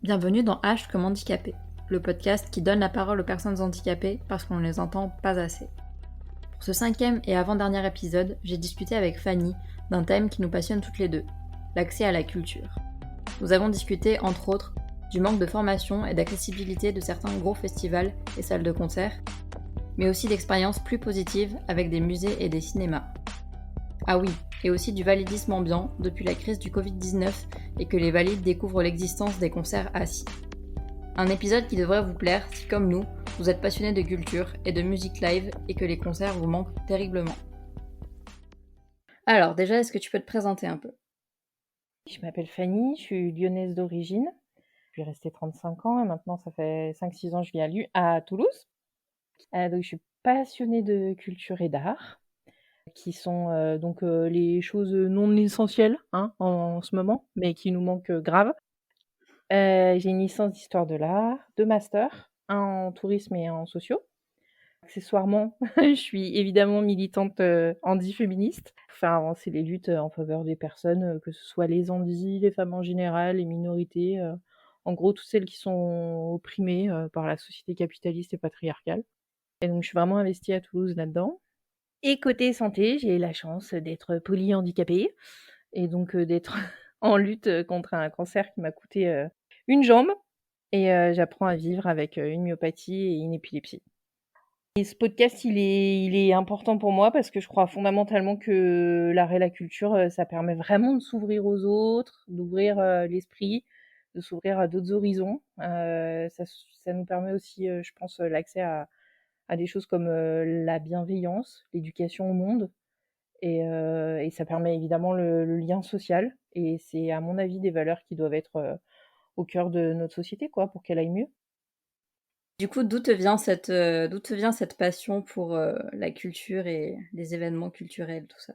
Bienvenue dans H comme handicapé, le podcast qui donne la parole aux personnes handicapées parce qu'on ne les entend pas assez. Pour ce 5e et avant-dernier épisode, j'ai discuté avec Fanny d'un thème qui nous passionne toutes les deux, l'accès à la culture. Nous avons discuté, entre autres, du manque de formation et d'accessibilité de certains gros festivals et salles de concert, mais aussi d'expériences plus positives avec des musées et des cinémas. Ah oui, et aussi du validisme ambiant depuis la crise du Covid-19 et que les valides découvrent l'existence des concerts assis. Un épisode qui devrait vous plaire si, comme nous, vous êtes passionné de culture et de musique live et que les concerts vous manquent terriblement. Alors déjà, est-ce que tu peux te présenter un peu ? Je m'appelle Fanny, je suis lyonnaise d'origine. Je suis restée 35 ans et maintenant ça fait 5-6 ans que je vis à Toulouse. Donc je suis passionnée de culture et d'art, qui sont les choses non essentielles en ce moment, mais qui nous manquent grave. J'ai une licence d'histoire de l'art, 2 masters, un en tourisme et en sociaux. Accessoirement, je suis évidemment militante handi-féministe pour faire avancer les luttes en faveur des personnes, que ce soit les handis, les femmes en général, les minorités, en gros toutes celles qui sont opprimées par la société capitaliste et patriarcale. Et donc je suis vraiment investie à Toulouse là-dedans. Et côté santé, j'ai la chance d'être polyhandicapée et donc d'être en lutte contre un cancer qui m'a coûté une jambe et j'apprends à vivre avec une myopathie et une épilepsie. Et ce podcast, il est important pour moi parce que je crois fondamentalement que l'art et la culture, ça permet vraiment de s'ouvrir aux autres, d'ouvrir, l'esprit, de s'ouvrir à d'autres horizons. Ça nous permet aussi, je pense, l'accès à des choses comme, la bienveillance, l'éducation au monde et ça permet évidemment le lien social et c'est à mon avis des valeurs qui doivent être, au cœur de notre société quoi, pour qu'elle aille mieux. Du coup, d'où te vient cette passion pour la culture et les événements culturels, tout ça ?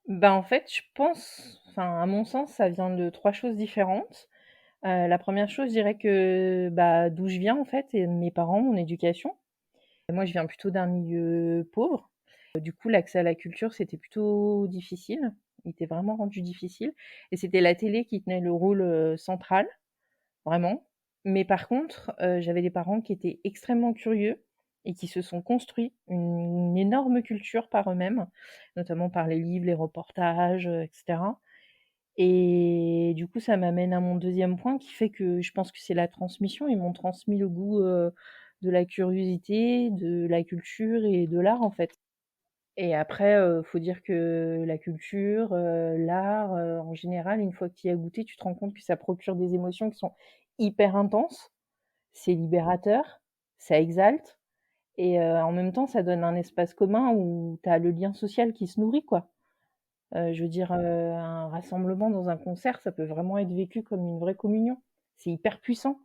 Ben, en fait, je pense enfin, à mon sens, ça vient de 3 choses différentes. La première chose, je dirais que, bah, d'où je viens, en fait et de mes parents, mon éducation. Moi, je viens plutôt d'un milieu pauvre. Du coup, l'accès à la culture, c'était plutôt difficile. Il était vraiment rendu difficile et c'était la télé qui tenait le rôle, central, vraiment. Mais par contre, j'avais des parents qui étaient extrêmement curieux et qui se sont construits une énorme culture par eux-mêmes, notamment par les livres, les reportages, et cetera. Et du coup, ça m'amène à mon deuxième point qui fait que je pense que c'est la transmission. Ils m'ont transmis le goût, de la curiosité, de la culture et de l'art, en fait. Et après, faut dire que la culture, l'art, en général, une fois que tu y as goûté, tu te rends compte que ça procure des émotions qui sont hyper intenses. C'est libérateur, ça exalte et en même temps, ça donne un espace commun où tu as le lien social qui se nourrit, quoi. Je veux dire, un rassemblement dans un concert, ça peut vraiment être vécu comme une vraie communion. C'est hyper puissant,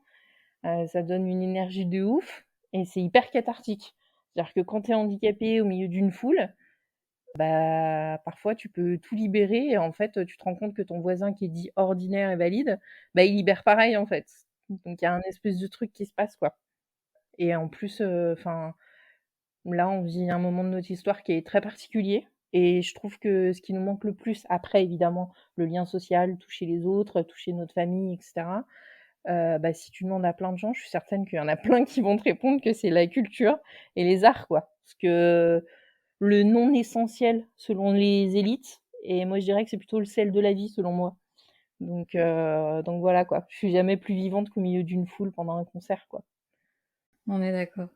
ça donne une énergie de ouf et c'est hyper cathartique. C'est-à-dire que quand tu es handicapé au milieu d'une foule, bah, parfois tu peux tout libérer et en fait, tu te rends compte que ton voisin qui est dit ordinaire et valide, bah, il libère pareil, en fait. Donc il y a un espèce de truc qui se passe, quoi et en plus, enfin, là, on vit un moment de notre histoire qui est très particulier et je trouve que ce qui nous manque le plus, après évidemment le lien social, toucher les autres, toucher notre famille et cetera, bah, si tu demandes à plein de gens, je suis certaine qu'il y en a plein qui vont te répondre que c'est la culture et les arts, quoi. Parce que le non essentiel selon les élites et moi je dirais que c'est plutôt le sel de la vie selon moi. Donc voilà, quoi. Je suis jamais plus vivante qu'au milieu d'une foule pendant un concert, quoi. On est d'accord.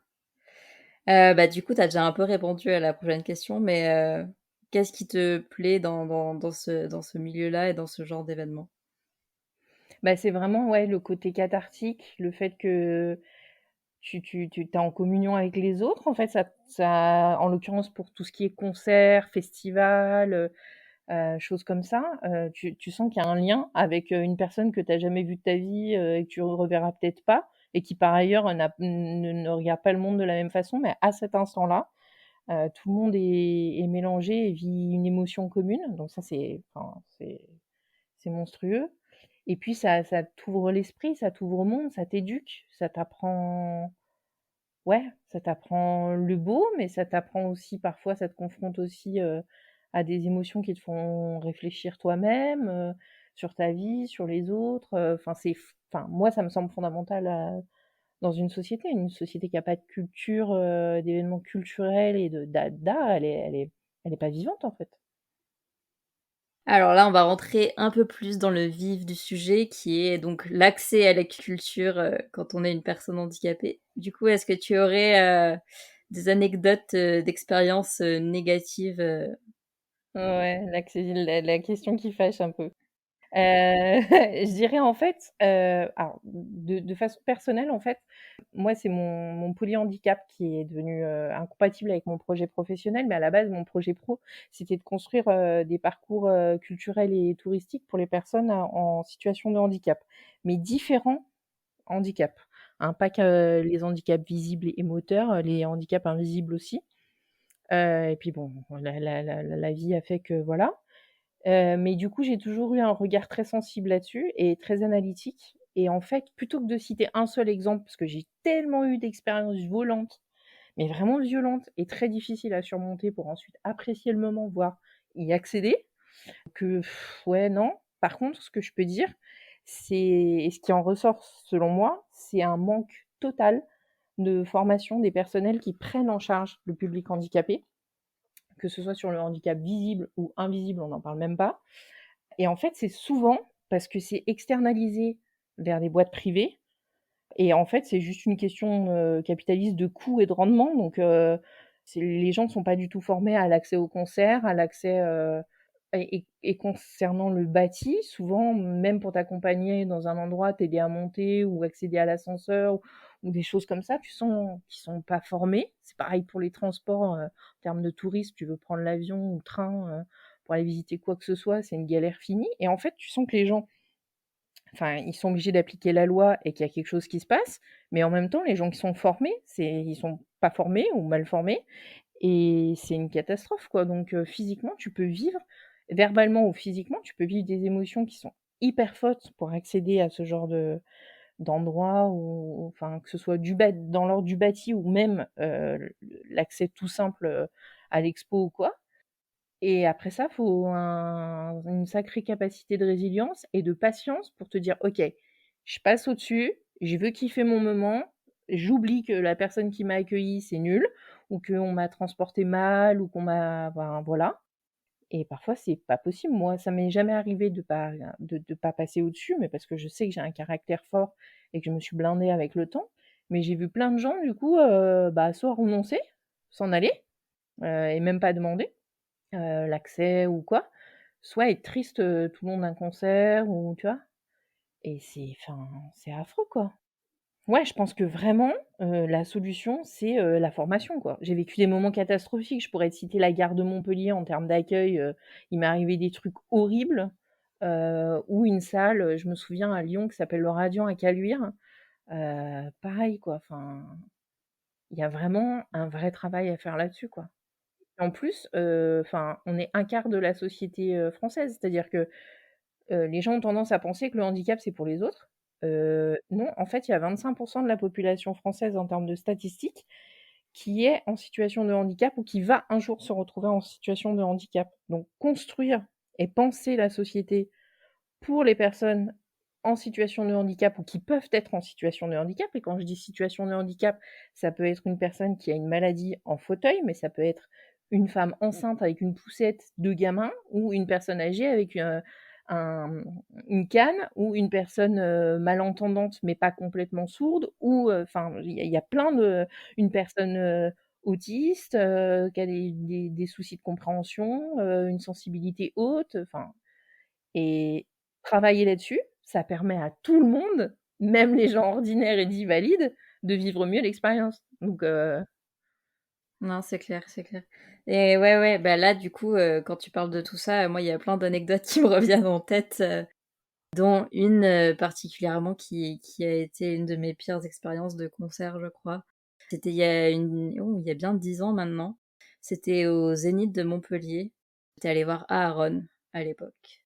Du coup, tu as déjà un peu répondu à la prochaine question, mais qu'est-ce qui te plaît dans ce milieu-là et dans ce genre d'événement ? Bah, c'est vraiment, ouais, le côté cathartique, le fait que tu es en communion avec les autres, en fait, ça en l'occurrence pour tout ce qui est concert, festival, choses comme ça, tu sens qu'il y a un lien avec, une personne que tu as jamais vue de ta vie, et que tu reverras peut-être pas et qui par ailleurs ne regarde pas le monde de la même façon, mais à cet instant-là, tout le monde est mélangé et vit une émotion commune, donc ça c'est enfin, c'est monstrueux et puis ça t'ouvre l'esprit, ça t'ouvre au monde, ça t'éduque, ça t'apprend ouais, ça t'apprend le beau, mais ça t'apprend aussi parfois ça te confronte aussi, à des émotions qui te font réfléchir toi-même, sur ta vie, sur les autres, enfin enfin, moi, ça me semble fondamental dans une société qui a pas de culture, d'événements culturels et d'art, elle est pas vivante, en fait. Alors là, on va rentrer un peu plus dans le vif du sujet, qui est donc l'accès à la culture, quand on est une personne handicapée. Du coup, est-ce que tu aurais, des anecdotes, d'expériences, négatives, Ouais, là que c'est la question qui fâche un peu. Je dirais en fait, alors de façon personnelle, en fait, moi, c'est mon polyhandicap qui est devenu, incompatible avec mon projet professionnel, mais à la base, mon projet pro, c'était de construire, des parcours, culturels et touristiques pour les personnes en situation de handicap, mais différents handicaps, hein, pas que les handicaps visibles et moteurs, les handicaps invisibles aussi, et puis bon, la vie a fait que voilà. Mais du coup, j'ai toujours eu un regard très sensible là-dessus et très analytique et en fait, plutôt que de citer un seul exemple, parce que j'ai tellement eu d'expériences violentes, mais vraiment violentes et très difficiles à surmonter pour ensuite apprécier le moment, voire y accéder, que ouais, non. Par contre, ce que je peux dire, c'est et ce qui en ressort selon moi, c'est un manque total de formation des personnels qui prennent en charge le public handicapé, que ce soit sur le handicap visible ou invisible, on n'en parle même pas. Et en fait, c'est souvent parce que c'est externalisé vers des boîtes privées et en fait, c'est juste une question, capitaliste de coût et de rendement donc c'est les gens ne sont pas du tout formés à l'accès aux concerts, à l'accès, et concernant le bâti, souvent, même pour t'accompagner dans un endroit, t'aider à monter ou accéder à l'ascenseur ou des choses comme ça, tu sens qu'ils sont pas formés. C'est pareil pour les transports, en termes de tourisme, tu veux prendre l'avion ou le train, pour aller visiter quoi que ce soit, c'est une galère finie et en fait, tu sens que les gens enfin, ils sont obligés d'appliquer la loi et qu'il y a quelque chose qui se passe, mais en même temps, les gens qui sont formés, ils sont pas formés ou mal formés et c'est une catastrophe, quoi. Donc physiquement, tu peux vivre verbalement ou physiquement, tu peux vivre des émotions qui sont hyper fortes pour accéder à ce genre d'endroit ou enfin, que ce soit dans l'ordre du bâti ou même, l'accès tout simple, à l'expo ou quoi. Et après ça, faut une sacrée capacité de résilience et de patience pour te dire: «OK, je passe au-dessus, je veux kiffer mon moment, j'oublie que la personne qui m'a accueilli, c'est nul ou qu'on m'a transporté mal ou qu'on m'a» enfin voilà. Et parfois, c'est pas possible. Moi, ça m'est jamais arrivé de pas passer au-dessus, mais parce que je sais que j'ai un caractère fort et que je me suis blindée avec le temps. Mais j'ai vu plein de gens, du coup, bah, soit renoncer, s'en aller, et même pas demander l'accès ou quoi, soit être triste, tout le long d'un concert ou tu vois? Et c'est affreux, quoi. Ouais, je pense que vraiment, la solution, c'est, la formation, quoi. J'ai vécu des moments catastrophiques. Je pourrais te citer la gare de Montpellier en termes d'accueil, il m'est arrivé des trucs horribles, ou une salle, je me souviens à Lyon qui s'appelle le Radiant à Caluire, pareil, quoi. Enfin, il y a vraiment un vrai travail à faire là-dessus, quoi. En plus, enfin, on est un quart de la société, française. C'est-à-dire que, les gens ont tendance à penser que le handicap, c'est pour les autres. Non, en fait, il y a 25 de la population française en termes de statistiques qui est en situation de handicap ou qui va un jour se retrouver en situation de handicap. Donc construire et penser la société pour les personnes en situation de handicap ou qui peuvent être en situation de handicap et quand je dis situation de handicap, ça peut être une personne qui a une maladie en fauteuil, mais ça peut être une femme enceinte avec une poussette de gamin ou une personne âgée avec, un une canne ou une personne, malentendante mais pas complètement sourde ou, enfin, il y a plein de une personne, autiste, qui a des soucis de compréhension, une sensibilité haute, enfin et travailler là-dessus, ça permet à tout le monde, même les gens ordinaires et dits valides, de vivre mieux l'expérience. Donc Non, c'est clair, c'est clair. Et ouais, ouais, bah, là, du coup, quand tu parles de tout ça, moi, il y a plein d'anecdotes qui me reviennent en tête, dont une, particulièrement qui a été une de mes pires expériences de concert, je crois. C'était il y a bien 10 ans maintenant. C'était au Zénith de Montpellier. J'étais allée voir Aaron à l'époque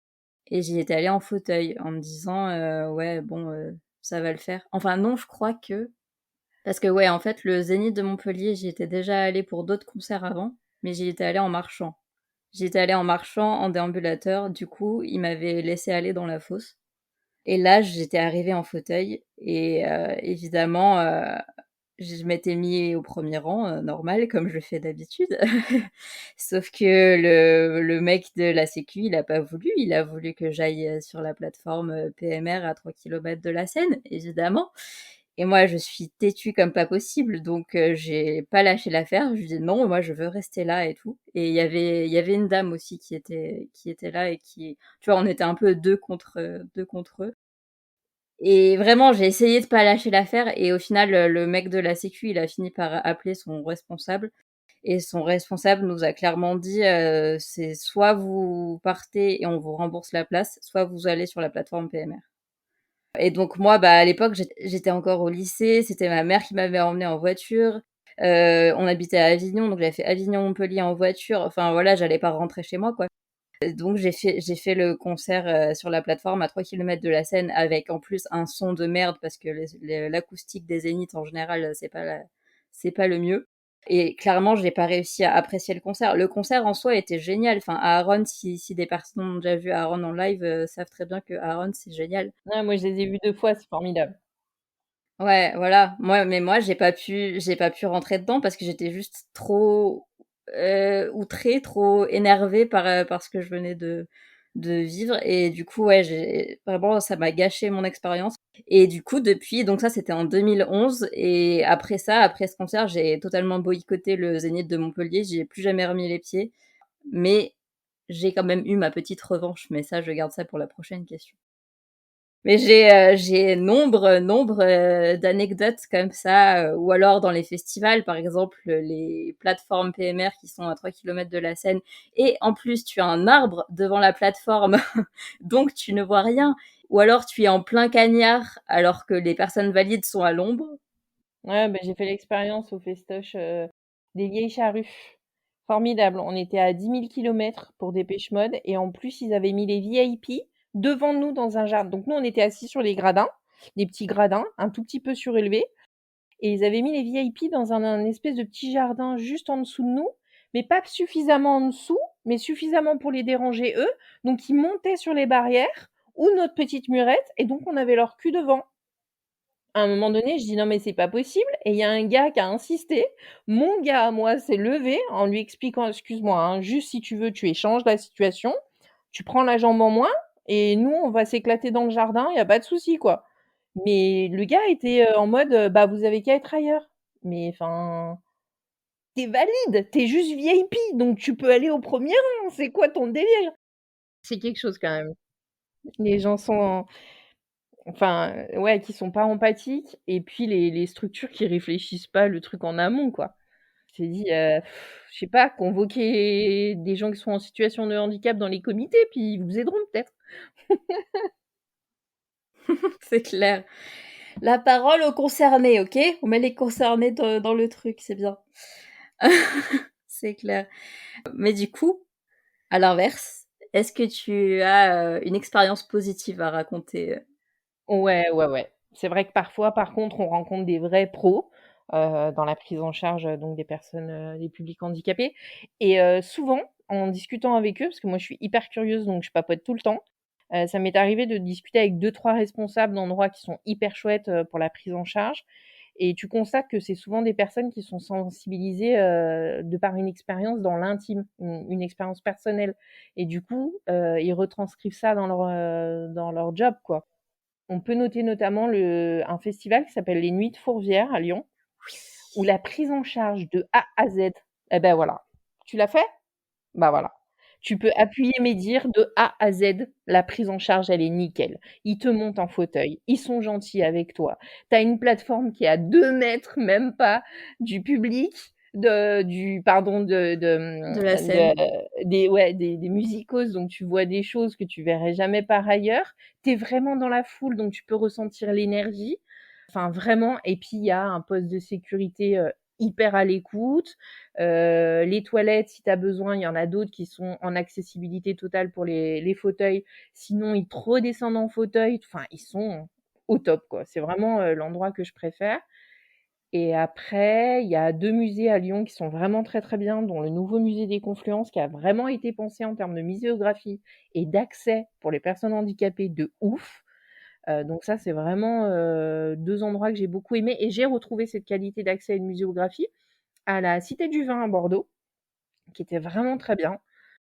et j'y étais allée en fauteuil en me disant, «Ouais, bon, ça va le faire». Enfin non, je crois que parce que ouais, en fait, le Zénith de Montpellier, j'y étais déjà allée pour d'autres concerts avant, mais j'y étais allée en marchant. J'y étais allée en marchant, en déambulateur, du coup, ils m'avaient laissée aller dans la fosse Et là, j'étais arrivée en fauteuil et évidemment, je m'étais mis au premier rang, normal, comme je fais d'habitude. Sauf que le mec de la sécu, il a pas voulu. Il a voulu que j'aille sur la plateforme PMR à 3 kilomètres de la Seine, évidemment. Et moi, je suis têtue comme pas possible, donc j'ai pas lâché l'affaire. Je lui ai dit non, moi je veux rester là et tout. Et il y avait une dame aussi qui était là et qui, tu vois, on était un peu deux contre eux. Et vraiment, j'ai essayé de pas lâcher l'affaire et au final, le mec de la sécu, il a fini par appeler son responsable et son responsable nous a clairement dit, c'est soit vous partez et on vous rembourse la place, soit vous allez sur la plateforme PMR. Et donc moi, bah, à l'époque, j'étais encore au lycée, c'était ma mère qui m'avait emmenée en voiture. On habitait à Avignon, donc j'avais fait Avignon-Montpellier en voiture. Enfin voilà, j'allais pas rentrer chez moi, quoi. Donc j'ai fait le concert sur la plateforme à 3 kilomètres de la scène avec en plus un son de merde parce que l'acoustique des Zéniths en général c'est pas le mieux. Et clairement, j'ai pas réussi à apprécier le concert. Le concert en soi était génial. Enfin, Aaron, si des personnes ont déjà vu Aaron en live, savent très bien que Aaron c'est génial. Ouais, moi, je les ai vus 2 fois, c'est formidable. Ouais, voilà. Moi, j'ai pas pu rentrer dedans parce que j'étais juste trop outrée, trop énervée par ce que je venais de vivre. Et du coup, ouais, vraiment, ça m'a gâché mon expérience. Et du coup, depuis, donc ça, c'était en 2011. Et après ça, après ce concert, j'ai totalement boycotté le Zénith de Montpellier. J'y ai plus jamais remis les pieds. Mais j'ai quand même eu ma petite revanche. Mais ça, je garde ça pour la prochaine question. Mais j'ai nombre d'anecdotes comme ça, ou alors dans les festivals, par exemple, les plateformes PMR qui sont à 3 kilomètres de la scène, et en plus tu as un arbre devant la plateforme, donc tu ne vois rien. Ou alors tu es en plein cagnard alors que les personnes valides sont à l'ombre. Ouais, bah, j'ai fait l'expérience au festoche, des Vieilles Charrues. Formidable. On était à 10 000 kilomètres pour Dépêche Mode et en plus, ils avaient mis les VIP devant nous dans un jardin. Donc nous, on était assis sur les gradins, des petits gradins, un tout petit peu surélevés et ils avaient mis les VIP dans un espèce de petit jardin juste en dessous de nous, mais pas suffisamment en dessous, mais suffisamment pour les déranger eux. Donc ils montaient sur les barrières ou notre petite murette et donc on avait leur cul devant. À un moment donné, je dis: «Non, mais c'est pas possible» et il y a un gars qui a insisté. Mon gars à moi s'est levé en lui expliquant: «Excuse-moi, hein, juste si tu veux, tu échanges la situation, tu prends la jambe en moins et nous, on va s'éclater dans le jardin, il y a pas de souci, quoi». Mais le gars était, en mode, «Bah, vous avez qu'à être ailleurs». Mais enfin, tu es valide, tu es juste VIP, donc tu peux aller au premier rang, c'est quoi ton délire? C'est quelque chose quand même. Les gens sont enfin, ouais, qui sont pas empathiques et puis les structures qui réfléchissent pas le truc en amont, quoi. Je t'ai dit, je sais pas, convoquer des gens qui sont en situation de handicap dans les comités, puis ils vous aideront peut-être. C'est clair. La parole aux concernés, ok? On met les concernés dans le truc, c'est bien. C'est clair. Mais du coup, à l'inverse, est-ce que tu as une expérience positive à raconter? Ouais, ouais, ouais. C'est vrai que parfois, par contre, on rencontre des vrais pros, dans la prise en charge, donc des personnes, des publics handicapés et souvent, en discutant avec eux, parce que moi je suis hyper curieuse, donc je papote tout le temps, ça m'est arrivé de discuter avec deux trois responsables d'endroits qui sont hyper chouettes, pour la prise en charge et tu constates que c'est souvent des personnes qui sont sensibilisées, de par une expérience dans l'intime, une expérience personnelle et du coup, ils retranscrivent ça dans leur job, quoi. On peut noter notamment un festival qui s'appelle les Nuits de Fourvière à Lyon, où la prise en charge de A à Z, eh ben voilà. Tu l'as fait? Bah voilà. Tu peux appuyer mes dires de A à Z, la prise en charge, elle est nickel. Ils te montent en fauteuil, ils sont gentils avec toi. Tu as une plateforme qui est à 2 mètres, même pas, du public, du pardon, De la scène. des ouais, des musicos, donc tu vois des choses que tu verrais jamais par ailleurs. Tu es vraiment dans la foule, donc tu peux ressentir l'énergie. Enfin vraiment et puis il y a un poste de sécurité, hyper à l'écoute. Les toilettes, si tu as besoin, il y en a d'autres qui sont en accessibilité totale pour les fauteuils. Sinon, ils te redescendent en fauteuil. Enfin, ils sont au top, quoi. C'est vraiment, l'endroit que je préfère et après, il y a 2 musées à Lyon qui sont vraiment très, très bien, dont le nouveau musée des Confluences qui a vraiment été pensé en termes de muséographie et d'accès pour les personnes handicapées de ouf. Donc ça, c'est vraiment, 2 endroits que j'ai beaucoup aimés et j'ai retrouvé cette qualité d'accès à une muséographie à la Cité du Vin à Bordeaux, qui était vraiment très bien.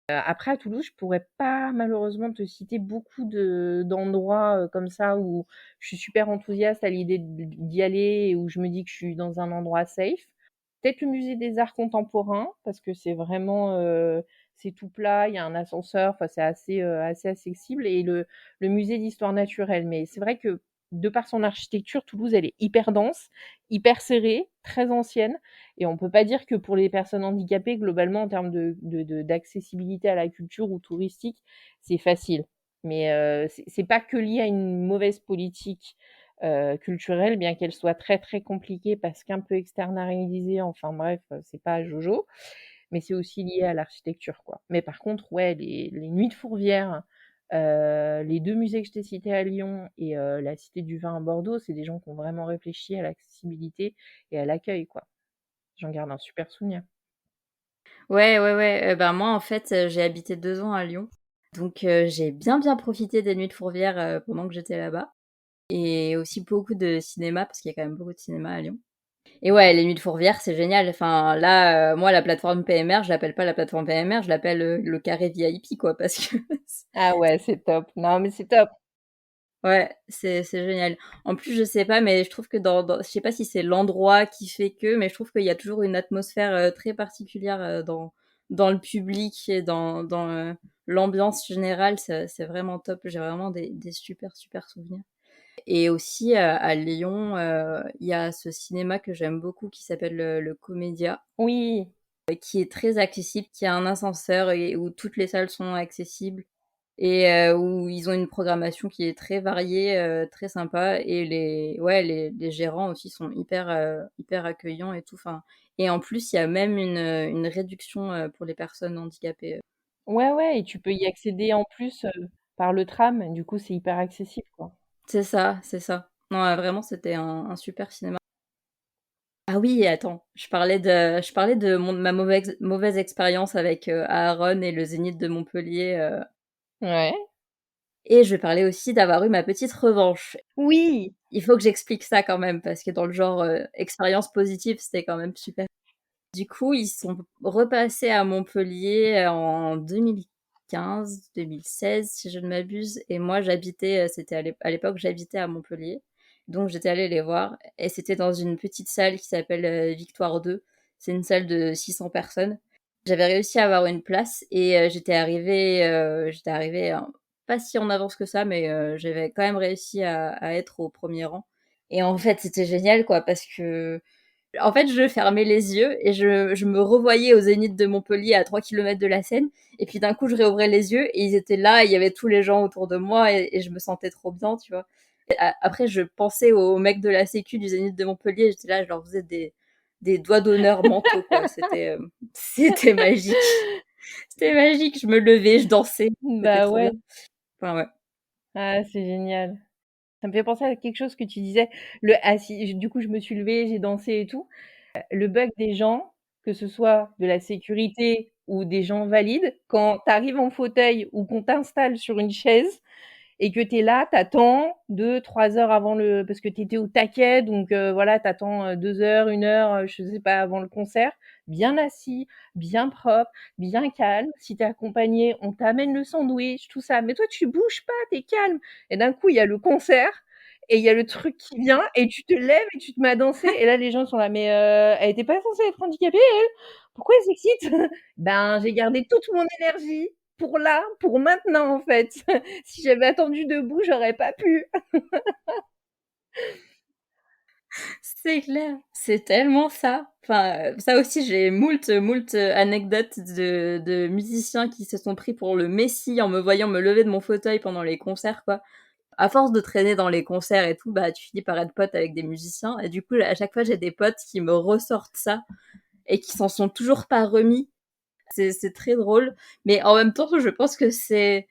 Après à Toulouse, je pourrais pas malheureusement te citer beaucoup d'endroits, comme ça où je suis super enthousiaste à l'idée d'y aller et où je me dis que je suis dans un endroit safe. Peut-être le musée des arts contemporains parce que c'est vraiment, c'est tout plat, il y a un ascenseur, enfin c'est assez accessible et le musée d'histoire naturelle. Mais c'est vrai que de par son architecture, Toulouse, elle est hyper dense, hyper serrée, très ancienne et on peut pas dire que pour les personnes handicapées, globalement, en termes d'accessibilité à la culture ou touristique, c'est facile. Mais c'est pas que lié à une mauvaise politique culturelle, bien qu'elle soit très très compliquée parce qu'un peu externalisée. Enfin bref, c'est pas Jojo, mais c'est aussi lié à l'architecture, quoi. Mais par contre, ouais, les Nuits de Fourvière, les 2 musées que je t'ai cités à Lyon et la Cité du Vin à Bordeaux, c'est des gens qui ont vraiment réfléchi à l'accessibilité et à l'accueil, quoi. J'en garde un super souvenir. Ouais, ouais, ouais. Ben moi, en fait, j'ai habité 2 ans à Lyon. Donc, j'ai bien, bien profité des Nuits de Fourvière pendant que j'étais là-bas. Et aussi beaucoup de cinéma, parce qu'il y a quand même beaucoup de cinéma à Lyon. Et ouais, les Nuits de Fourvière, c'est génial. Enfin, là, moi, la plateforme PMR, je l'appelle pas la plateforme PMR, je l'appelle le carré VIP, quoi, parce que Ah ouais, c'est top. Non, mais c'est top. ouais, c'est génial. En plus, je sais pas, mais je trouve que je sais pas si c'est l'endroit qui fait que, mais je trouve qu'il y a toujours une atmosphère très particulière dans le public et dans l'ambiance générale. C'est vraiment top. J'ai vraiment des super, super souvenirs. Et aussi, à Lyon, il y a ce cinéma que j'aime beaucoup qui s'appelle le Comédia, Oui, qui est très accessible, qui a un ascenseur et où toutes les salles sont accessibles et où ils ont une programmation qui est très variée, très sympa et les gérants aussi sont hyper accueillants et tout, enfin et en plus, il y a même une réduction, pour les personnes handicapées. ouais, ouais, et tu peux y accéder en plus par le tram. Du coup, c'est hyper accessible, quoi. C'est ça, c'est ça. Non, vraiment, c'était un super cinéma. Ah oui, attends, je parlais de ma mauvaise expérience avec, Aaron et le Zénith de Montpellier, Ouais. et je vais parler aussi d'avoir eu ma petite revanche. Oui. Il faut que j'explique ça quand même parce que dans le genre, expérience positive, c'était quand même super. Du coup, ils sont repassés à Montpellier en 2015-2016 si je ne m'abuse et moi j'habitais, c'était à l'époque j'habitais à Montpellier, donc j'étais allée les voir et c'était dans une petite salle qui s'appelle, Victoire 2. C'est une salle de 600 personnes. J'avais réussi à avoir une place et j'étais arrivée, pas si en avance que ça, mais j'avais quand même réussi à être au premier rang et en fait, c'était génial quoi parce que en fait, je fermais les yeux et je me revoyais au Zénith de Montpellier à 3 kilomètres de la Seine. Et puis d'un coup, je réouvrais les yeux et ils étaient là, et il y avait tous les gens autour de moi et je me sentais trop bien, tu vois. Après, je pensais aux mecs de la Sécu du Zénith de Montpellier, j'étais là, je leur faisais des doigts d'honneur mentaux, quoi. C'était magique. C'était magique, je me levais, je dansais, c'était Bah trop bien. ouais. Enfin, ouais. Ah, c'est génial. Ça me fait penser à quelque chose que tu disais. Si, du coup, je me suis levée, j'ai dansé et tout. Le bug des gens, que ce soit de la sécurité ou des gens valides, quand tu arrives en fauteuil ou qu'on t'installe sur une chaise, et que tu es là, t'attends 2-3 heures avant le parce que tu étais au taquet, donc voilà, t'attends 2 heures, 1 heure, je sais pas, avant le concert, bien assis, bien propre, bien calme. Si tu es accompagné, on t'amène le sandwich, tout ça. Mais toi, tu bouges pas, tu es calme. Et d'un coup, il y a le concert et il y a le truc qui vient et tu te lèves et tu te mets à danser et là, les gens sont là: «Mais elle était pas censée être handicapée elle? Pourquoi elle s'excite?» Ben, j'ai gardé toute mon énergie pour là, pour maintenant, en fait. Si j'avais attendu debout, j'aurais pas pu. C'est clair, c'est tellement ça. Enfin, ça aussi, j'ai moult anecdotes de musiciens qui se sont pris pour le messie en me voyant me lever de mon fauteuil pendant les concerts, quoi. À force de traîner dans les concerts et tout, bah, tu finis par être pote avec des musiciens. Et du coup, à chaque fois, j'ai des potes qui me ressortent ça et qui s'en sont toujours pas remis. C'est très drôle. Mais en même temps, je pense que c'est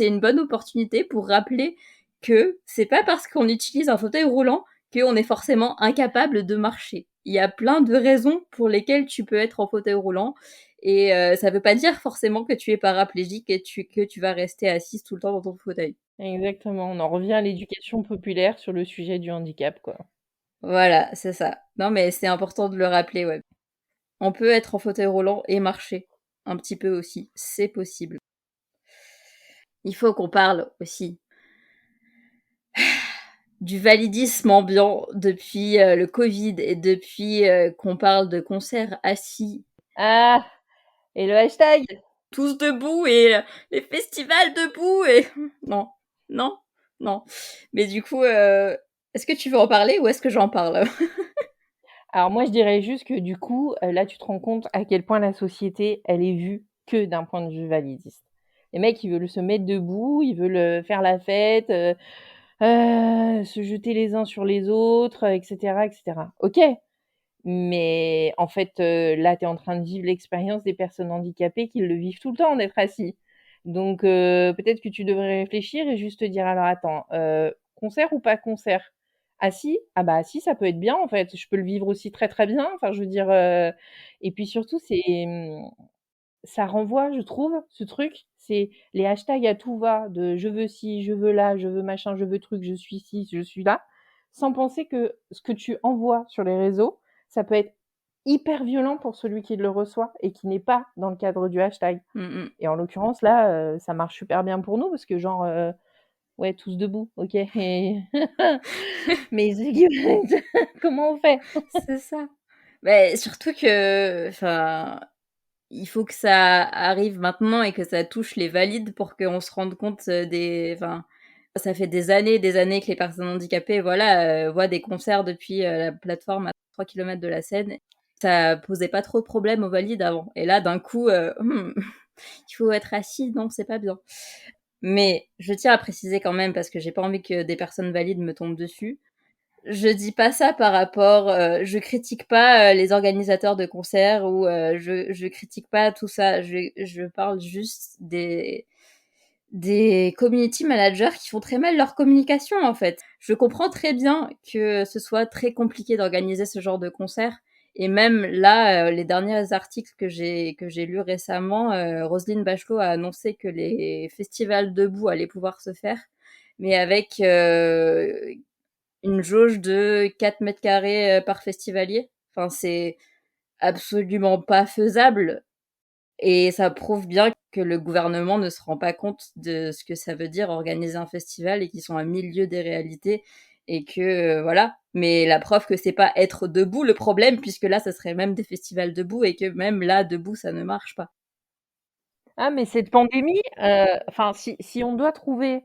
une bonne opportunité pour rappeler que c'est pas parce qu'on utilise un fauteuil roulant qu'on est forcément incapable de marcher. Il y a plein de raisons pour lesquelles tu peux être en fauteuil roulant et ça veut pas dire forcément que tu es paraplégique et que tu vas rester assise tout le temps dans ton fauteuil. Exactement, on en revient à l'éducation populaire sur le sujet du handicap, quoi. Voilà, c'est ça. Non, mais c'est important de le rappeler, ouais. On peut être en fauteuil roulant et marcher un petit peu aussi, c'est possible. Il faut qu'on parle aussi du validisme ambiant depuis le Covid et depuis qu'on parle de concerts assis, Ah! Et le hashtag? tous debout et les festivals debout et non, non, non. Mais du coup, est-ce que tu veux en parler ou est-ce que j'en parle? Alors moi, je dirais juste que du coup, là, tu te rends compte à quel point la société, elle est vue que d'un point de vue validiste. Les mecs, ils veulent se mettre debout, ils veulent, faire la fête, se jeter les uns sur les autres, et cetera, et cetera. OK, mais en fait, là, tu es en train de vivre l'expérience des personnes handicapées qui le vivent tout le temps d'être assis. Donc peut-être que tu devrais réfléchir et juste te dire: «Alors attends, concert ou pas concert? Assis? Ah bah assis, ça peut être bien en fait, je peux le vivre aussi très, très bien». Enfin je veux dire, et puis surtout ça renvoie, je trouve, ce truc, c'est les hashtags à tout va de «je veux ci, je veux là, je veux machin, je veux truc, je suis ci, je suis là», sans penser que ce que tu envoies sur les réseaux, ça peut être hyper violent pour celui qui le reçoit et qui n'est pas dans le cadre du hashtag. Mmh mh. Et en l'occurrence là, ça marche super bien pour nous parce que genre, ouais, tous debout, OK, et mais comment on fait? C'est ça. Mais surtout que enfin, il faut que ça arrive maintenant et que ça touche les valides pour qu'on se rende compte, des enfin, ça fait des années que les personnes handicapées, voilà, voient des concerts depuis, la plateforme à 3 kilomètres de la scène. Ça posait pas trop de problèmes aux valides avant et là, d'un coup, il faut être assis, non, c'est pas bien. Mais je tiens à préciser quand même parce que j'ai pas envie que des personnes valides me tombent dessus. Je dis pas ça par rapport, je critique pas, les organisateurs de concerts ou, je critique pas tout ça. Je parle juste des community managers qui font très mal leur communication, en fait. Je comprends très bien que ce soit très compliqué d'organiser ce genre de concert et même là, les derniers articles que j'ai lus récemment, Roselyne Bachelot a annoncé que les festivals debout allaient pouvoir se faire, mais avec, une jauge de 4 mètres carrés par festivalier. Enfin, c'est absolument pas faisable et ça prouve bien que le gouvernement ne se rend pas compte de ce que ça veut dire organiser un festival et qu'ils sont à milieu des réalités et que, voilà. Mais la preuve que c'est pas être debout le problème puisque là, ça serait même des festivals debout et que même là, debout, ça ne marche pas. Ah mais cette pandémie, enfin si on doit trouver,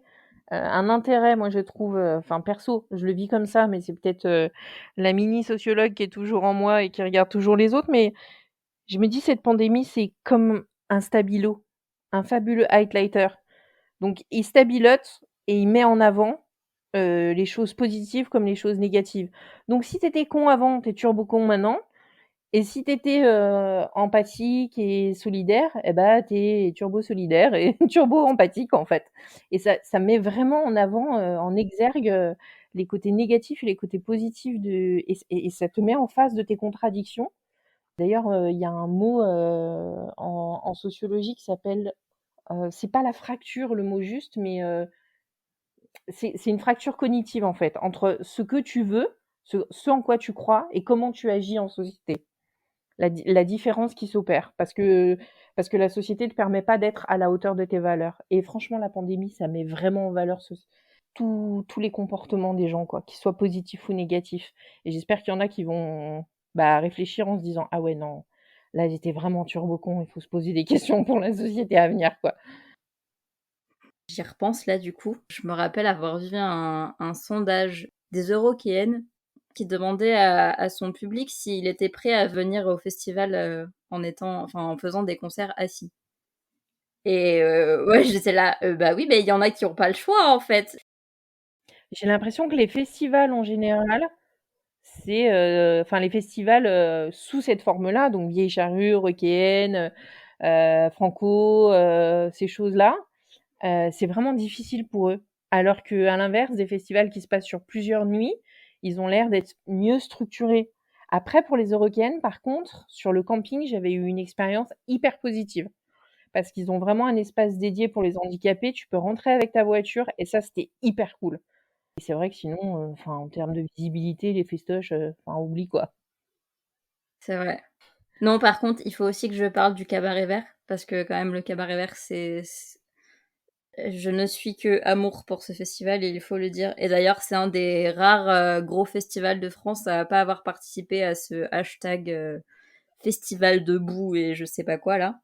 un intérêt, moi je trouve, enfin perso, je le vis comme ça, mais c'est peut-être, la mini sociologue qui est toujours en moi et qui regarde toujours les autres, mais je me dis cette pandémie, c'est comme un stabilo, un fabuleux highlighter. Donc il stabilote et il met en avant, les choses positives comme les choses négatives. Donc si tu étais con avant, tu es turbo con maintenant, et si tu étais, empathique et solidaire, et bah, tu es turbo solidaire et turbo empathique, en fait. Et ça met vraiment en avant, en exergue, les côtés négatifs et les côtés positifs de et ça te met en face de tes contradictions. D'ailleurs, il y a un mot, en sociologie qui s'appelle, c'est pas la fracture le mot juste, mais, c'est une fracture cognitive, en fait, entre ce que tu veux, ce en quoi tu crois et comment tu agis en société. La différence qui s'opère parce que la société ne te permet pas d'être à la hauteur de tes valeurs, et franchement la pandémie, ça met vraiment en valeur tous les comportements des gens, quoi, qu'ils soient positifs ou négatifs, et j'espère qu'il y en a qui vont, bah, réfléchir en se disant: «Ah ouais, non, là j'étais vraiment turbo con, il faut se poser des questions pour la société à venir, quoi». J'y repense là, du coup. Je me rappelle avoir vu un sondage des Eurockéennes qui demandait à son public s'il était prêt à venir au festival, en faisant des concerts assis. Et ouais, j'étais là, bah oui, mais il y en a qui ont pas le choix, en fait. J'ai l'impression que les festivals en général, c'est, enfin les festivals, sous cette forme-là, donc Vieille Charrue, Rockéenne, Franco, ces choses-là, c'est vraiment difficile pour eux. Alors qu'à l'inverse, des festivals qui se passent sur plusieurs nuits, ils ont l'air d'être mieux structurés. Après, pour les Eurockéennes, par contre, sur le camping, j'avais eu une expérience hyper positive. parce qu'ils ont vraiment un espace dédié pour les handicapés. Tu peux rentrer avec ta voiture et ça, c'était hyper cool. Et c'est vrai que sinon, enfin, en termes de visibilité, les festoches, enfin, oublie, quoi. C'est vrai. Non, par contre, il faut aussi que je parle du Cabaret Vert, parce que quand même le Cabaret Vert, je ne suis que amour pour ce festival et il faut le dire. Et d'ailleurs, c'est un des rares gros festivals de France à pas avoir participé à ce hashtag festival debout et je sais pas quoi là.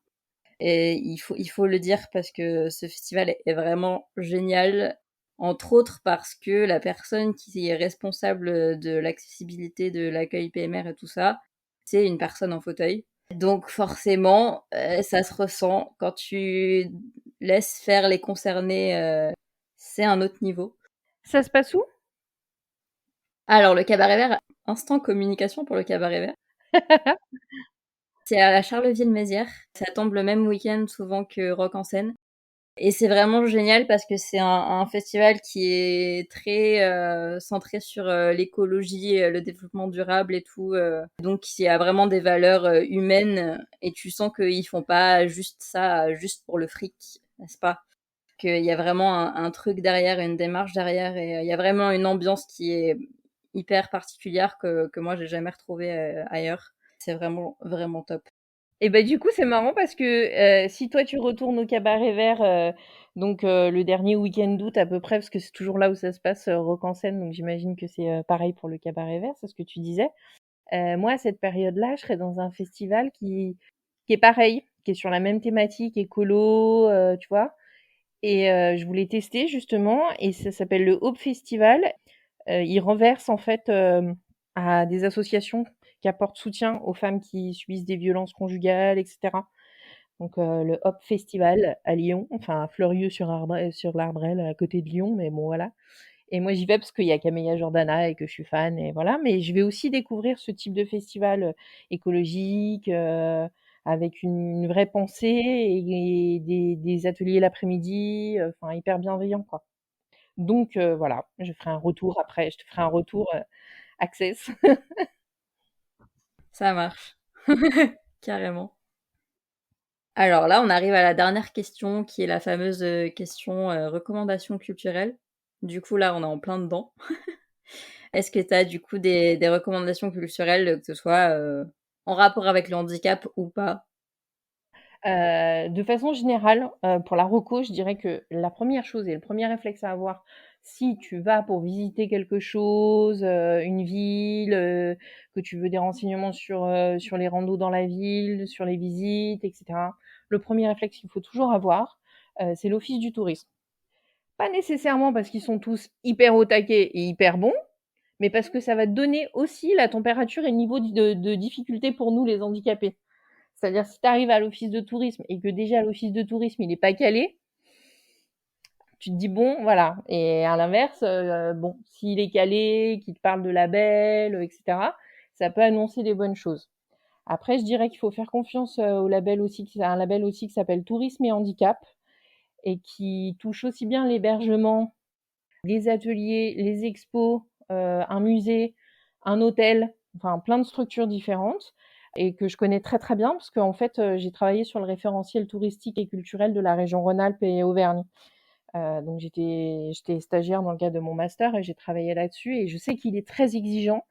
Et il faut le dire parce que ce festival est vraiment génial, entre autres parce que la personne qui est responsable de l'accessibilité, de l'accueil PMR et tout ça, c'est une personne en fauteuil. Donc forcément, ça se ressent quand tu laisses faire les concernés, c'est un autre niveau. Ça se passe où? Alors le Cabaret Vert, instant communication pour le Cabaret Vert. C'est à la Charleville-Mézières. Ça tombe le même week-end souvent que Rock en scène. Et c'est vraiment génial parce que c'est un festival qui est très centré sur l'écologie, le développement durable et tout. Donc il y a vraiment des valeurs humaines et tu sens qu'ils font pas juste ça juste pour le fric, n'est-ce pas? Qu'il y a vraiment un truc derrière, une démarche derrière et il y a vraiment une ambiance qui est hyper particulière que moi j'ai jamais retrouvée ailleurs. C'est vraiment vraiment top. Et bah, du coup, c'est marrant parce que, si toi tu retournes au Cabaret Vert, donc le dernier week-end d'août à peu près, parce que c'est toujours là où ça se passe, Rock en scène, donc j'imagine que c'est, pareil pour le Cabaret Vert, c'est ce que tu disais. Moi, à cette période-là, je serais dans un festival qui est pareil, qui est sur la même thématique écolo, tu vois? Et je voulais tester justement et ça s'appelle le Hope Festival. Ils reversent en fait, à des associations qui apportent soutien aux femmes qui subissent des violences conjugales et cetera. Donc le Hope Festival à Lyon, enfin à sur l'Arbrelle, à côté de Lyon, mais bon voilà. Et moi j'y vais parce qu'il y a Camélia Jordana et que je suis fan et voilà. Mais je vais aussi découvrir ce type de festival, écologique, avec une vraie pensée et des ateliers l'après-midi, enfin hyper bienveillants, quoi. Donc voilà, je ferai un retour après, je te ferai un retour, Access. Ça marche. Carrément. Alors là, on arrive à la dernière question qui est la fameuse question recommandation culturelle. Du coup, là, on est en plein dedans. Est-ce que tu as du coup des recommandations culturelles, que ce soit en rapport avec le handicap ou pas? De façon générale, pour la reco, je dirais que la première chose et le premier réflexe à avoir si tu vas pour visiter quelque chose, une ville, que tu veux des renseignements sur les randos dans la ville, sur les visites et cetera. Le premier réflexe qu'il faut toujours avoir, c'est l'office du tourisme. Pas nécessairement parce qu'ils sont tous hyper au taquet et hyper bons, mais parce que ça va te donner aussi la température et le niveau de difficulté pour nous les handicapés. C'est-à-dire si tu arrives à l'office de tourisme et que déjà l'office de tourisme il est pas calé, tu te dis bon voilà. Et à l'inverse, bon s'il est calé, qu'il te parle de label, etc., ça peut annoncer des bonnes choses. Après, je dirais qu'il faut faire confiance au label aussi, un label aussi qui s'appelle Tourisme et Handicap et qui touche aussi bien l'hébergement, les ateliers, les expos, un musée, un hôtel, enfin plein de structures différentes et que je connais très très bien parce qu'en fait j'ai travaillé sur le référentiel touristique et culturel de la région Rhône-Alpes et Auvergne. Donc j'étais stagiaire dans le cadre de mon master et j'ai travaillé là-dessus et je sais qu'il est très exigeant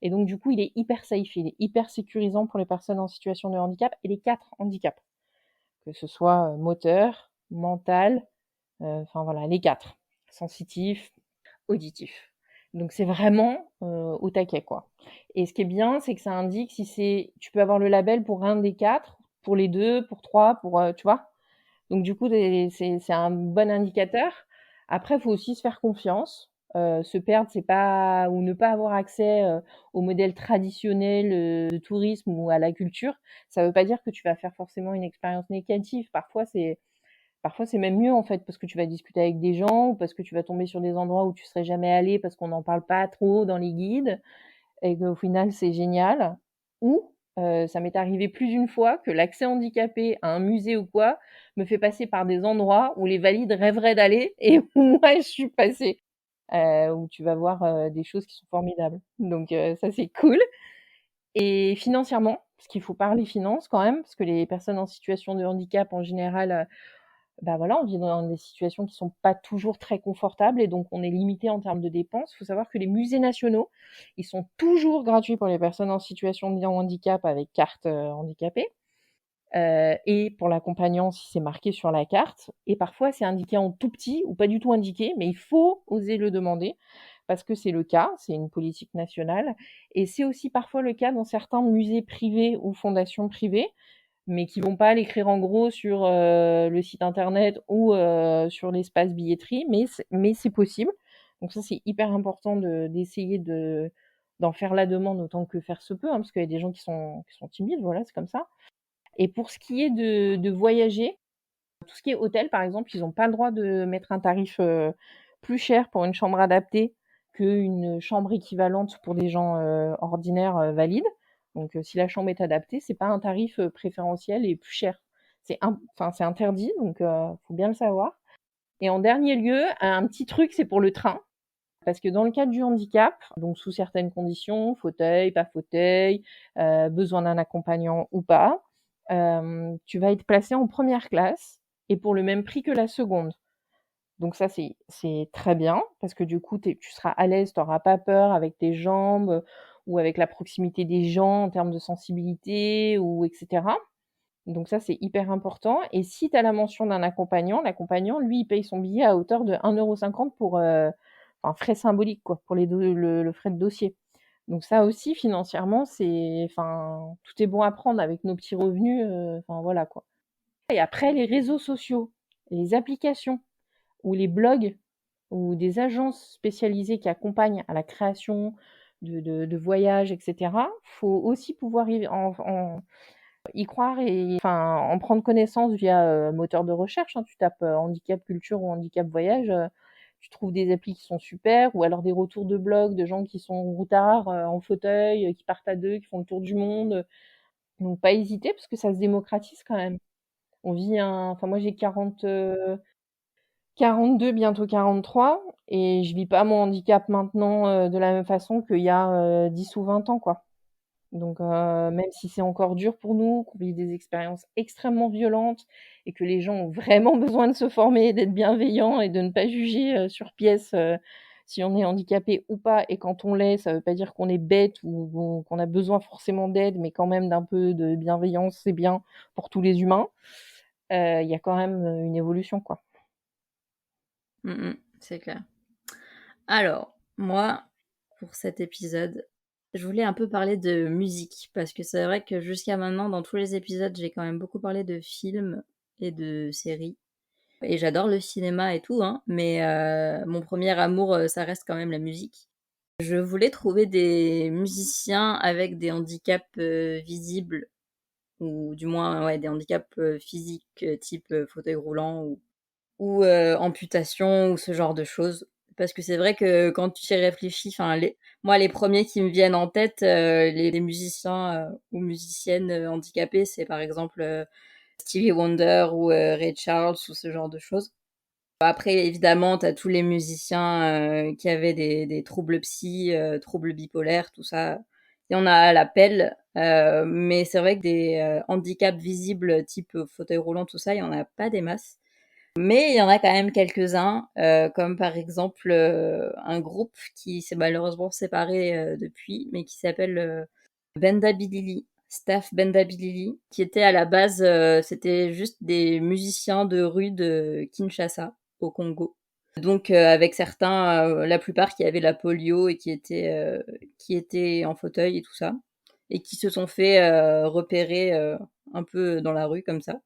et donc du coup il est hyper safe, il est hyper sécurisant pour les personnes en situation de handicap et les quatre handicaps, que ce soit moteur, mental, enfin voilà les quatre, sensitif, auditif. Donc c'est vraiment au taquet quoi. Et ce qui est bien, c'est que ça indique si c'est, tu peux avoir le label pour un des quatre, pour les deux, pour trois, pour tu vois. Donc du coup c'est un bon indicateur. Après, il faut aussi se faire confiance. Se perdre, c'est pas ou ne pas avoir accès au modèle traditionnel de tourisme ou à la culture. Ça veut pas dire que tu vas faire forcément une expérience négative. Parfois, c'est même mieux en fait, parce que tu vas discuter avec des gens ou parce que tu vas tomber sur des endroits où tu serais jamais allé parce qu'on n'en parle pas trop dans les guides et qu'au final, c'est génial. Ou ça m'est arrivé plus d'une fois que l'accès handicapé à un musée ou quoi me fait passer par des endroits où les valides rêveraient d'aller et où moi je suis passée. Où tu vas voir des choses qui sont formidables. Donc ça, c'est cool. Et financièrement, parce qu'il faut parler finances quand même, parce que les personnes en situation de handicap, en général, voilà, on vit dans des situations qui sont pas toujours très confortables et donc on est limité en termes de dépenses. Il faut savoir que les musées nationaux, ils sont toujours gratuits pour les personnes en situation de handicap avec carte, handicapée. Et pour l'accompagnant si c'est marqué sur la carte. Et parfois, c'est indiqué en tout petit ou pas du tout indiqué, mais il faut oser le demander parce que c'est le cas, c'est une politique nationale. Et c'est aussi parfois le cas dans certains musées privés ou fondations privées, mais qui vont pas l'écrire en gros sur le site internet ou sur l'espace billetterie, mais c'est possible. Donc ça, c'est hyper important d'essayer d'en faire la demande autant que faire se peut, hein, parce qu'il y a des gens qui sont timides, voilà, c'est comme ça. Et pour ce qui est de voyager, tout ce qui est hôtel, par exemple, ils n'ont pas le droit de mettre un tarif plus cher pour une chambre adaptée qu'une chambre équivalente pour des gens ordinaires valides. Donc, si la chambre est adaptée, c'est pas un tarif préférentiel et plus cher. Enfin, c'est interdit, donc faut bien le savoir. Et en dernier lieu, un petit truc, c'est pour le train. Parce que dans le cadre du handicap, donc sous certaines conditions, fauteuil, pas fauteuil, besoin d'un accompagnant ou pas, tu vas être placé en première classe et pour le même prix que la seconde. Donc ça, c'est très bien parce que du coup, tu seras à l'aise, tu n'auras pas peur avec tes jambes ou avec la proximité des gens en termes de sensibilité ou etc. Donc ça, c'est hyper important. Et si tu as la mention d'un accompagnant, l'accompagnant, lui, il paye son billet à hauteur de 1,50 € pour enfin, frais symboliques, quoi, pour le frais de dossier. Donc ça aussi, financièrement, enfin, tout est bon à prendre avec nos petits revenus. Enfin, voilà, quoi. Et après, les réseaux sociaux, les applications ou les blogs ou des agences spécialisées qui accompagnent à la création de voyages, etc. Faut aussi pouvoir y croire et enfin, en prendre connaissance via moteur de recherche. Hein. Tu tapes handicap culture ou handicap voyage, tu trouves des applis qui sont super, ou alors des retours de blog de gens qui sont routards en fauteuil, qui partent à deux, qui font le tour du monde. Donc pas hésiter parce que ça se démocratise quand même. On vit enfin moi j'ai 42, bientôt 43, et je vis pas mon handicap maintenant de la même façon qu'il y a 10 ou 20 ans, quoi. Donc, même si c'est encore dur pour nous, qu'on vit des expériences extrêmement violentes et que les gens ont vraiment besoin de se former, d'être bienveillants et de ne pas juger sur pièce si on est handicapé ou pas. Et quand on l'est, ça ne veut pas dire qu'on est bête ou qu'on a besoin forcément d'aide, mais quand même d'un peu de bienveillance, c'est bien pour tous les humains. Il y a quand même une évolution, quoi. C'est clair. Alors, moi, pour cet épisode, je voulais un peu parler de musique, parce que c'est vrai que jusqu'à maintenant, dans tous les épisodes, j'ai quand même beaucoup parlé de films et de séries. Et j'adore le cinéma et tout, hein, mais mon premier amour, ça reste quand même la musique. Je voulais trouver des musiciens avec des handicaps visibles, ou du moins ouais, des handicaps physiques, type fauteuil roulant ou amputation ou ce genre de choses. Parce que c'est vrai que quand tu y réfléchis, moi les premiers qui me viennent en tête, les musiciens ou musiciennes handicapés, c'est par exemple Stevie Wonder ou Ray Charles ou ce genre de choses. Après, évidemment, t'as tous les musiciens qui avaient des troubles psy, troubles bipolaires, tout ça. Il y en a à l'appel, mais c'est vrai que des handicaps visibles type fauteuil roulant, tout ça, il y en a pas des masses. Mais il y en a quand même quelques-uns, comme par exemple un groupe qui s'est malheureusement séparé depuis, mais qui s'appelle Benda Bilili, Staff Benda Bilili, qui était à la base, c'était juste des musiciens de rue de Kinshasa, au Congo. Donc avec certains, la plupart qui avaient la polio et qui étaient en fauteuil et tout ça, et qui se sont fait repérer un peu dans la rue comme ça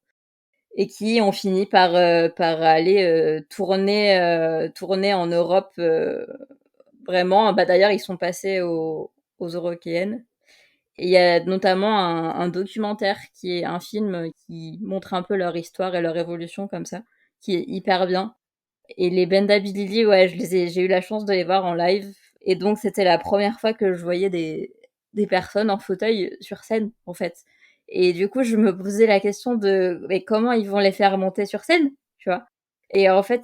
et qui ont fini par aller tourner en Europe vraiment. Bah, d'ailleurs, ils sont passés aux Eurockéennes. Et il y a notamment un documentaire qui est un film qui montre un peu leur histoire et leur évolution comme ça, qui est hyper bien. Et les Benda Bilili, ouais, j'ai eu la chance de les voir en live. Et donc, c'était la première fois que je voyais des personnes en fauteuil sur scène, en fait. Et du coup, je me posais la question de mais comment ils vont les faire monter sur scène, tu vois. Et en fait,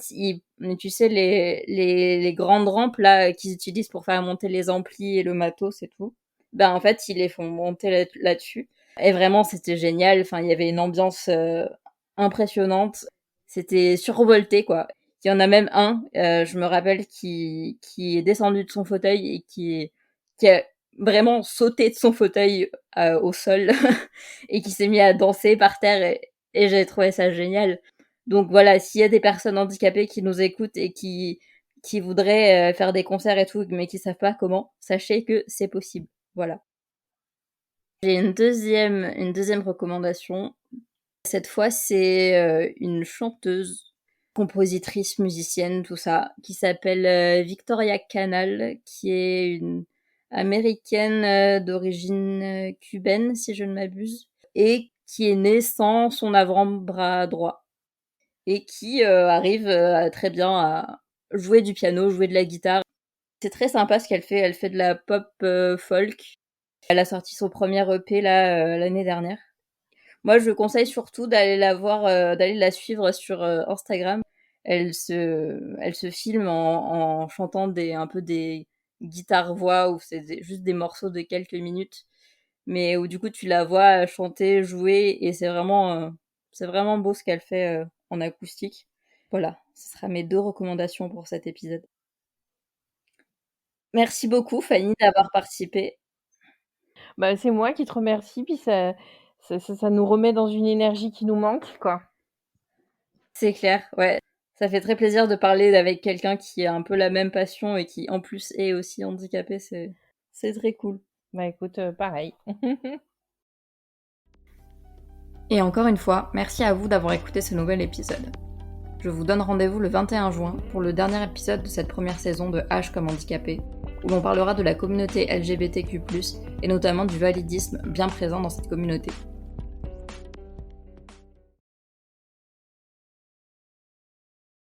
tu sais, les grandes rampes là qu'ils utilisent pour faire monter les amplis et le matos et tout, ben en fait, ils les font monter là-dessus. Et vraiment, c'était génial. Enfin, il y avait une ambiance impressionnante. C'était survolté, quoi. Il y en a même un, je me rappelle, qui est descendu de son fauteuil et qui a vraiment sauté de son fauteuil au sol et qui s'est mis à danser par terre et j'ai trouvé ça génial. Donc voilà, s'il y a des personnes handicapées qui nous écoutent et qui voudraient faire des concerts et tout, mais qui savent pas comment, sachez que c'est possible. Voilà. J'ai une deuxième recommandation. Cette fois, c'est une chanteuse, compositrice, musicienne, tout ça, qui s'appelle Victoria Canal, qui est une américaine d'origine cubaine, si je ne m'abuse, et qui est née sans son avant-bras droit, et qui arrive très bien à jouer du piano, jouer de la guitare. C'est très sympa ce qu'elle fait. Elle fait de la pop folk. Elle a sorti son premier EP là l'année dernière. Moi, je conseille surtout d'aller la voir, d'aller la suivre sur Instagram. Elle se filme en chantant un peu des guitares-voix où juste des morceaux de quelques minutes, mais où du coup tu la vois chanter, jouer et c'est vraiment beau ce qu'elle fait en acoustique. Voilà, ce sera mes 2 recommandations pour cet épisode. Merci beaucoup Fanny d'avoir participé. Bah, c'est moi qui te remercie, puis ça nous remet dans une énergie qui nous manque, quoi. C'est clair, ouais. Ça fait très plaisir de parler avec quelqu'un qui a un peu la même passion et qui en plus est aussi handicapé, c'est très cool. Bah écoute, pareil. Et encore une fois, merci à vous d'avoir écouté ce nouvel épisode. Je vous donne rendez-vous le 21 juin pour le dernier épisode de cette première saison de H comme handicapé, où l'on parlera de la communauté LGBTQ+, et notamment du validisme bien présent dans cette communauté.